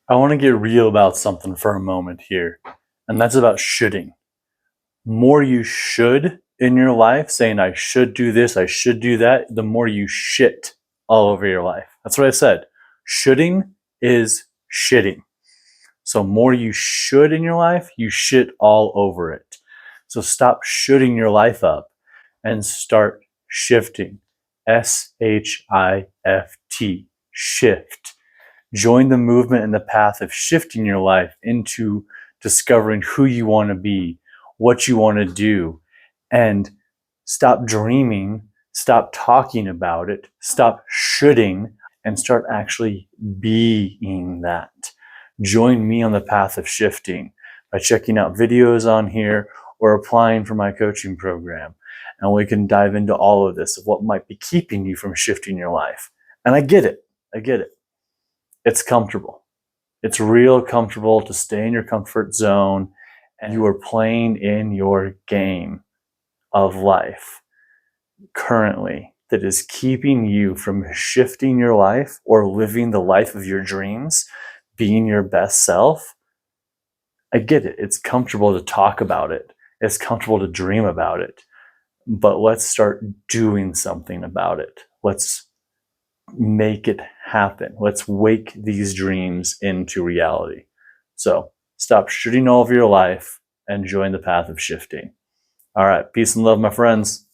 I want to get real about something for a moment here, and that's about shoulding. More you should in your life, saying I should do this, I should do that, the more you shit all over your life. That's what I said. Shoulding is shitting. So more you should in your life, you shit all over it. So stop shoulding your life up and start shifting. SHIFT. Shift. Join the movement and the path of shifting your life into discovering who you want to be, what you want to do, and stop dreaming, stop talking about it, stop shoulding, and start actually being that. Join me on the path of shifting by checking out videos on here or applying for my coaching program. And we can dive into all of this, of what might be keeping you from shifting your life. And I get it. I get it. It's comfortable. It's real comfortable to stay in your comfort zone, and you are playing in your game of life currently that is keeping you from shifting your life or living the life of your dreams, being your best self. I get it. It's comfortable to talk about it. It's comfortable to dream about it. But let's start doing something about it. Let's make it happen. Let's wake these dreams into reality. So stop shooting all over your life and join the path of shifting. All right. Peace and love, my friends.